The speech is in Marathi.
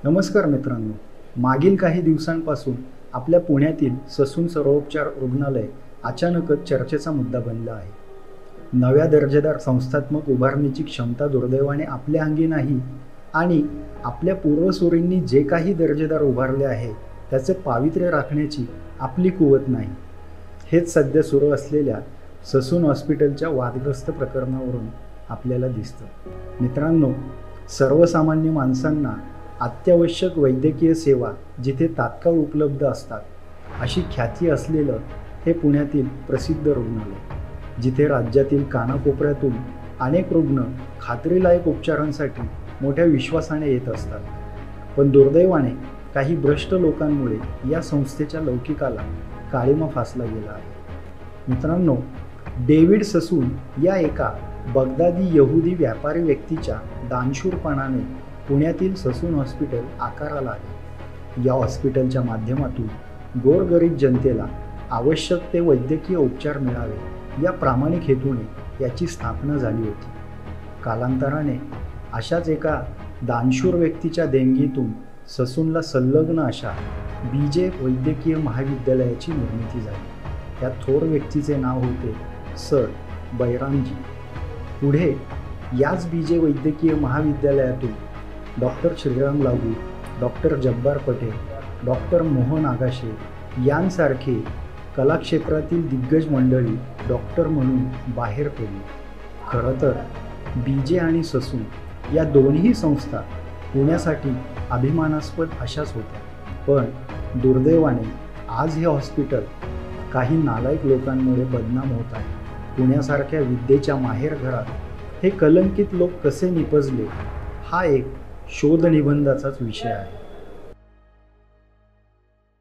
नमस्कार मित्रांनो. मागील काही दिवसांपासून आपल्या पुण्यातील ससून सर्वोपचार रुग्णालय अचानकच चर्चेचा मुद्दा बनला आहे. नव्या दर्जेदार संस्थात्मक उभारणीची क्षमता दुर्दैवाने आपल्या अंगी नाही आणि आपल्या पूर्वसुरींनी जे काही दर्जेदार उभारले आहे त्याचे पावित्र्य राखण्याची आपली कुवत नाही. हेच सध्या सुरू असलेल्या ससून हॉस्पिटलच्या वादग्रस्त प्रकरणावरून आपल्याला दिसतं. मित्रांनो, सर्वसामान्य माणसांना अत्यावश्यक वैद्यकीय सेवा जिथे तात्काळ उपलब्ध असतात अशी ख्याती असलेलं हे पुण्यातील प्रसिद्ध रुग्णालय, जिथे राज्यातील कानाकोपऱ्यातून अनेक रुग्ण खात्रीलायक उपचारांसाठी मोठ्या विश्वासाने येत असतात. पण दुर्दैवाने काही भ्रष्ट लोकांमुळे या संस्थेच्या लौकिकाला काळिमा फासला गेला आहे. मित्रांनो, डेव्हिड ससून या एका बगदादी यहुदी व्यापारी व्यक्तीच्या दानशूरपणाने पुण्यातील ससून हॉस्पिटल आकाराला आहे. या हॉस्पिटलच्या माध्यमातून गोरगरीब जनतेला आवश्यक ते वैद्यकीय उपचार मिळावे या प्रामाणिक हेतूने याची स्थापना झाली होती. कालांतराने अशाच एका दानशूर व्यक्तीच्या देणगीतून ससूनला संलग्न अशा बीजे वैद्यकीय महाविद्यालयाची निर्मिती झाली. या थोर व्यक्तीचे नाव होते सर बैरामजी. पुढे याच बीजे वैद्यकीय महाविद्यालयातून डॉक्टर श्रीराम लागू, डॉक्टर जब्बार पटेल, डॉक्टर मोहन आगाशे यांसारखे कलाक्षेत्रातील दिग्गज मंडळी डॉक्टर म्हणून बाहेर पडली. खरं तर बीजे आणि ससून या दोन्ही संस्था पुण्यासाठी अभिमानास्पद अशाच होत्या. पण दुर्दैवाने आज हे हॉस्पिटल काही नालायक लोकांमुळे बदनाम होत आहे. पुण्यासारख्या विद्येच्या माहेरघरात हे कलंकित लोक कसे निपजले हा एक शोधनिबंधाचाच विषय आहे.